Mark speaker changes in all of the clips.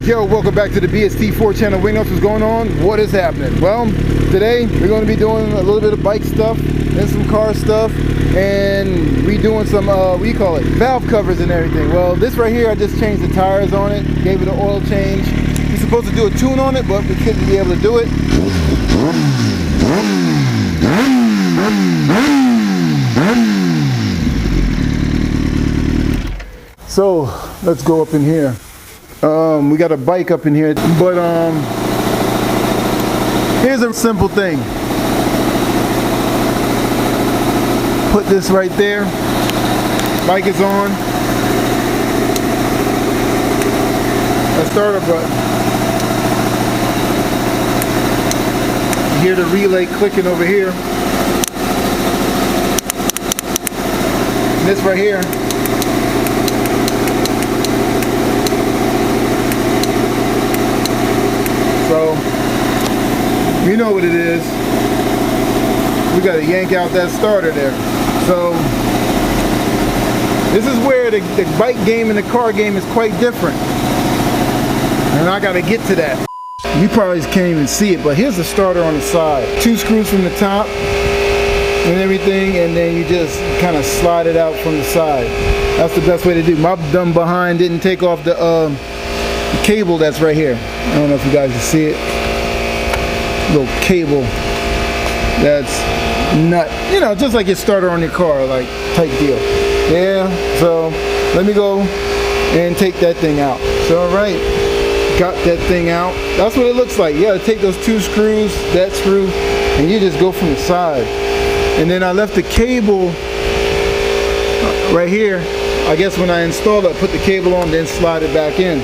Speaker 1: Yo, welcome back to the BST4 channel. We know what's going on. What is happening? Well, today we're going to be doing a little bit of bike stuff and some car stuff, and redoing some what do you call it, valve covers and everything. Well, this right here, I just changed the tires on it, gave it an oil change. We're supposed to do a tune on it, but we couldn't be able to do it. So let's go up in here. We got a bike up in here, but here's a simple thing. Put this right there. Bike is on. A starter button. You hear the relay clicking over here. And this right here. So, you know what it is. We got to yank out that starter there. So, this is where the bike game and the car game is quite different. And I got to get to that. You probably can't even see it, but here's the starter on the side. 2 screws from the top and everything, and then you just kind of slide it out from the side. That's the best way to do. My dumb behind didn't take off the cable that's right here. I don't know if you guys can see it. Little cable that's nut, you know, just like your starter on your car, like type deal. Yeah, so let me go and take that thing out. So alright, got that thing out. That's what it looks like. You gotta take those 2 screws, that screw, and you just go from the side. And then I left the cable right here. I guess when I installed it, I put the cable on, then slide it back in.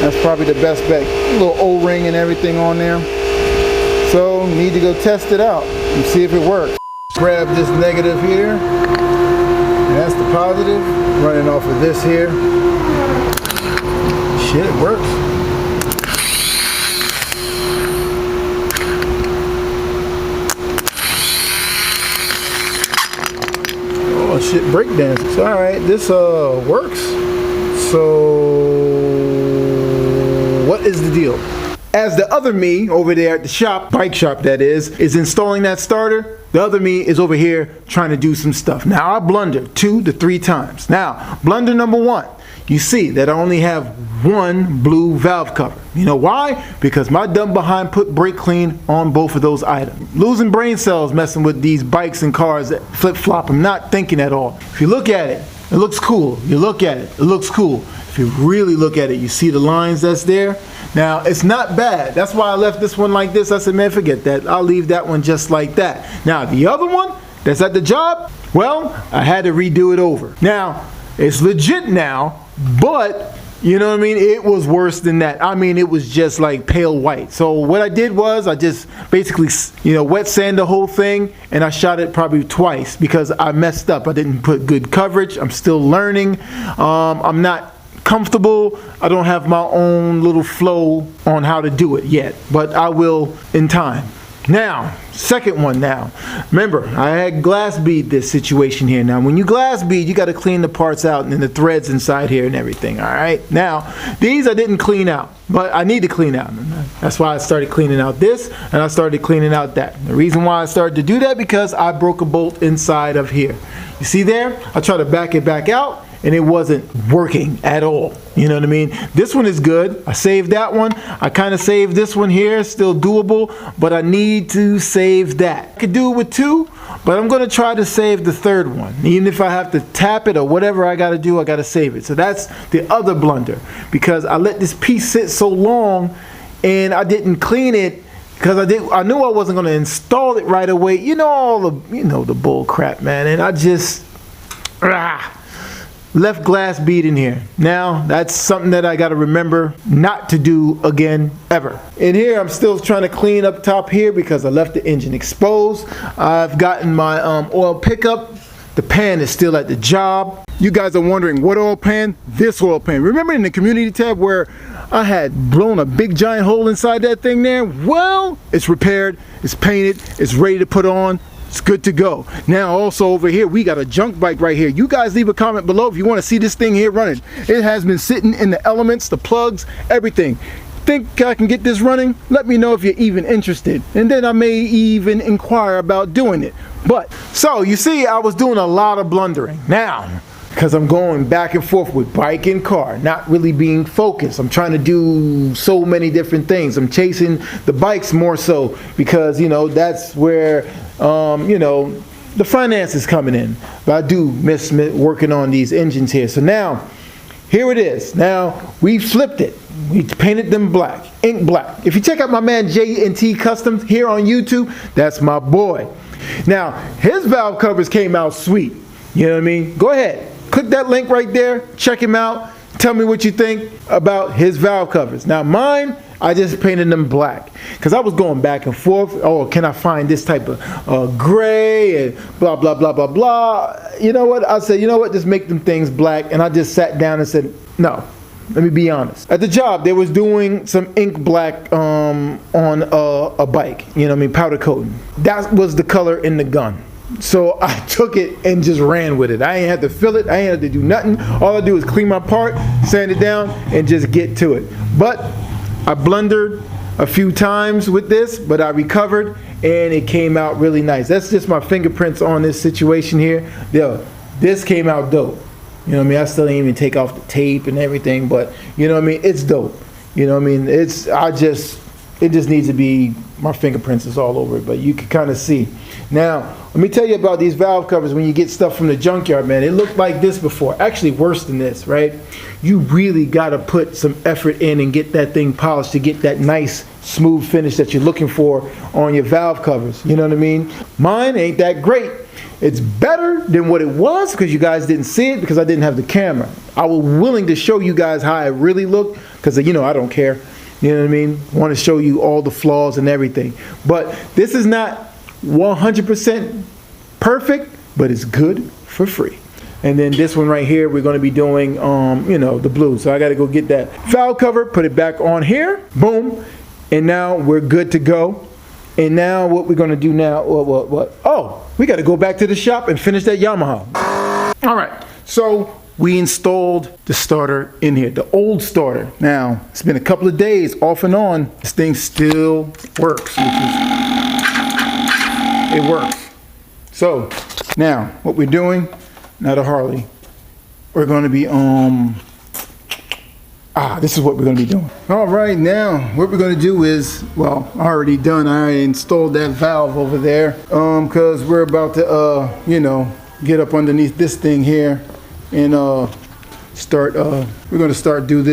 Speaker 1: That's probably the best bet. A little O-ring and everything on there. So, need to go test it out and see if it works. Grab this negative here. And that's the positive. Running off of this here. Shit, it works. Oh shit, breakdance. Alright, this works. So, what is the deal? As the other me over there at the shop, bike shop that is installing that starter, the other me is over here trying to do some stuff. Now I blundered 2 to 3 times. Now, blunder number 1, you see that I only have 1 blue valve cover. You know why? Because my dumb behind put brake clean on both of those items. Losing brain cells messing with these bikes and cars that flip-flop. I'm not thinking at all. If you look at it, it looks cool. You look at it, it looks cool. If you really look at it, you see the lines that's there. Now, it's not bad. That's why I left this one like this. I said, man, forget that. I'll leave that one just like that. Now, the other one that's at the job, well, I had to redo it over. Now, it's legit now, but, you know what I mean? It was worse than that. I mean, it was just like pale white. So what I did was I just basically, you know, wet sand the whole thing, and I shot it probably twice because I messed up. I didn't put good coverage. I'm still learning. I'm not comfortable. I don't have my own little flow on how to do it yet, but I will in time. Now, second one now. Remember, I had glass bead this situation here. Now, when you glass bead, you got to clean the parts out and then the threads inside here and everything, all right? Now, these I didn't clean out, but I need to clean out. That's why I started cleaning out this, and I started cleaning out that. The reason why I started to do that, because I broke a bolt inside of here. You see there? I tried to back it back out, and it wasn't working at all. You know what I mean? This one is good. I saved that one. I kind of saved this one here. Still doable, but I need to save that. I could do it with 2, but I'm going to try to save the 3rd one. Even if I have to tap it or whatever I got to do, I got to save it. So that's the other blunder, because I let this piece sit so long and I didn't clean it because I knew I wasn't going to install it right away. You know, all the, the bull crap, man. And I just left glass bead in here. Now that's something that I got to remember not to do again ever. In here I'm still trying to clean up top here because I left the engine exposed. I've gotten my oil pickup. The pan is still at the job. You guys are wondering what oil pan? This oil pan. Remember in the community tab where I had blown a big giant hole inside that thing there? Well, it's repaired, it's painted, it's ready to put on. It's good to go. Now also over here, we got a junk bike right here. You guys leave a comment below if you want to see this thing here running. It has been sitting in the elements, the plugs, everything. Think I can get this running? Let me know if you're even interested. And then I may even inquire about doing it. But, so you see, I was doing a lot of blundering. Now, because I'm going back and forth with bike and car, not really being focused. I'm trying to do so many different things. I'm chasing the bikes more so because, you know, that's where, you know, the finances coming in. But I do miss working on these engines here. So now, here it is. Now, we flipped it. We painted them black, ink black. If you check out my man J&T Customs here on YouTube, that's my boy. Now, his valve covers came out sweet. You know what I mean? Go ahead. Click that link right there, check him out, tell me what you think about his valve covers. Now mine, I just painted them black because I was going back and forth. Oh, can I find this type of gray and blah, blah, blah, blah, blah. You know what? I said, you know what? Just make them things black. And I just sat down and said, no, let me be honest. At the job, they was doing some ink black on a bike, you know what I mean, powder coating. That was the color in the gun. So I took it and just ran with it. I ain't had to fill it. I ain't had to do nothing. All I do is clean my part, sand it down, and just get to it. But I blundered a few times with this, but I recovered, and it came out really nice. That's just my fingerprints on this situation here. Yo, this came out dope. You know what I mean? I still didn't even take off the tape and everything, but you know what I mean? It's dope. You know what I mean? It just needs to be, my fingerprints is all over it, but you can kind of see. Now, let me tell you about these valve covers when you get stuff from the junkyard, man. It looked like this before. Actually worse than this, right? You really got to put some effort in and get that thing polished to get that nice, smooth finish that you're looking for on your valve covers. You know what I mean? Mine ain't that great. It's better than what it was because you guys didn't see it because I didn't have the camera. I was willing to show you guys how it really looked because, you know, I don't care. You know what I mean? I want to show you all the flaws and everything. But this is not 100% perfect, but it's good for free. And then this one right here, we're going to be doing, you know, the blue. So I got to go get that valve cover, put it back on here. Boom. And now we're good to go. And now what we're going to do now, what? Oh, we got to go back to the shop and finish that Yamaha. All right. So we installed the starter in here, the old starter. Now, it's been a couple of days off and on. This thing still works, it works. So now what we're doing, not a Harley, we're going to be this is what we're going to be doing. All right, now what we're going to do is, well, I already installed that valve over there because we're about to you know, get up underneath this thing here and start we're going to start doing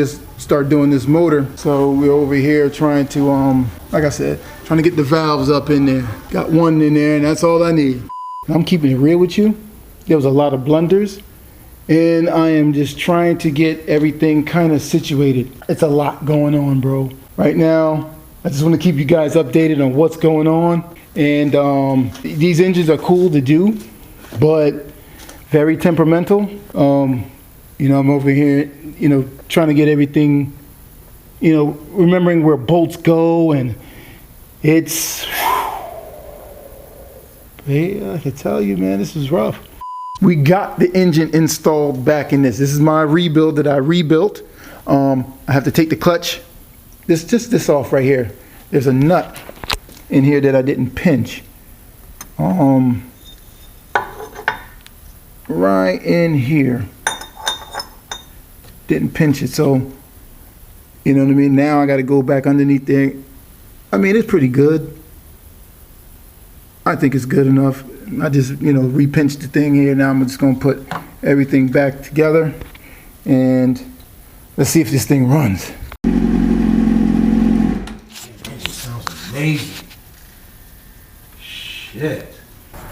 Speaker 1: this motor. So we're over here trying to like I said, trying to get the valves up in there. Got one in there and that's all I need. I'm keeping it real with you. There was a lot of blunders and I am just trying to get everything kind of situated. It's a lot going on, bro. Right now, I just want to keep you guys updated on what's going on. And these engines are cool to do, but very temperamental. You know, I'm over here, you know, trying to get everything, you know, remembering where bolts go, and it's, yeah, I can tell you, man, this is rough. We got the engine installed back in this. This is my rebuild that I rebuilt. I have to take the clutch, this off right here. There's a nut in here that I didn't pinch. Right in here. Didn't pinch it, so you know what I mean. Now I got to go back underneath there. I mean, it's pretty good. I think it's good enough. I just, you know, repinched the thing here. Now I'm just gonna put everything back together and let's see if this thing runs. It sounds amazing. Shit.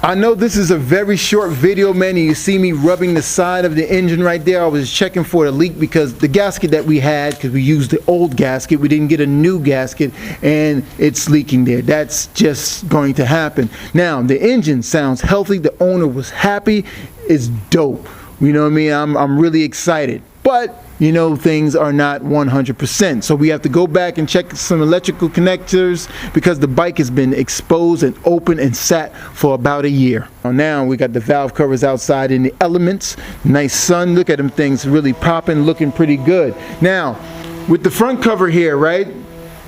Speaker 1: I know this is a very short video, man, and you see me rubbing the side of the engine right there. I was checking for a leak because the gasket that we had, because we used the old gasket, we didn't get a new gasket, and it's leaking there. That's just going to happen. Now, the engine sounds healthy. The owner was happy. It's dope. You know what I mean? I'm really excited. But you know, things are not 100%. So we have to go back and check some electrical connectors because the bike has been exposed and open and sat for about a year. Now we got the valve covers outside in the elements. Nice sun. Look at them things really popping, looking pretty good. Now, with the front cover here, right?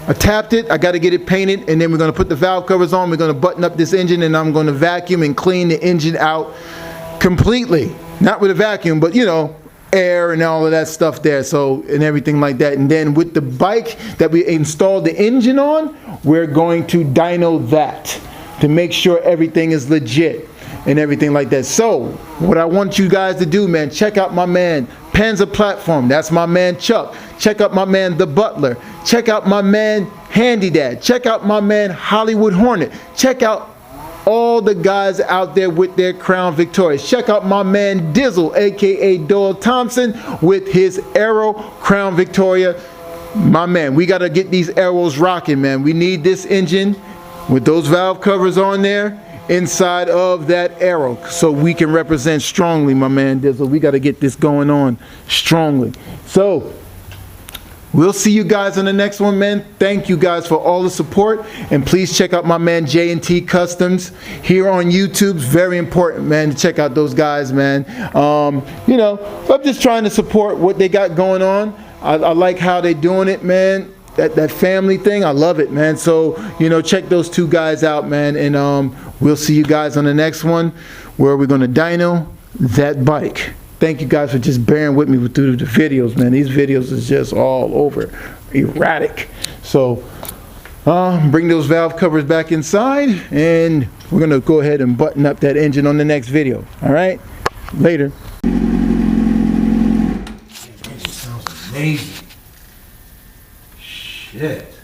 Speaker 1: I tapped it, I got to get it painted, and then we're going to put the valve covers on. We're going to button up this engine, and I'm going to vacuum and clean the engine out completely. Not with a vacuum, but you know, air and all of that stuff there, so, and everything like that. And then with the bike that we installed the engine on, we're going to dyno that to make sure everything is legit and everything like that. So what I want you guys to do, man, check out my man Panzer Platform. That's my man Chuck. Check out my man The Butler. Check out my man Handy Dad. Check out my man Hollywood Hornet. Check out all the guys out there with their Crown Victorias. Check out my man Dizzle, aka Doyle Thompson, with his Aero Crown Victoria. My man, we got to get these arrows rocking, man. We need this engine with those valve covers on there inside of that Aero so we can represent strongly, my man Dizzle. We got to get this going on strongly. So we'll see you guys on the next one, man. Thank you guys for all the support, and please check out my man J&T Customs here on YouTube. Very important, man, to check out those guys, man. You know, I'm just trying to support what they got going on. I like how they doing it, man. That family thing, I love it, man. So, you know, check those two guys out, man, and we'll see you guys on the next one where we're going to dyno that bike. Thank you guys for just bearing with me through the videos, man. These videos is just all over erratic. So bring those valve covers back inside, and we're going to go ahead and button up that engine on the next video. All right? Later.
Speaker 2: That engine sounds amazing. Shit.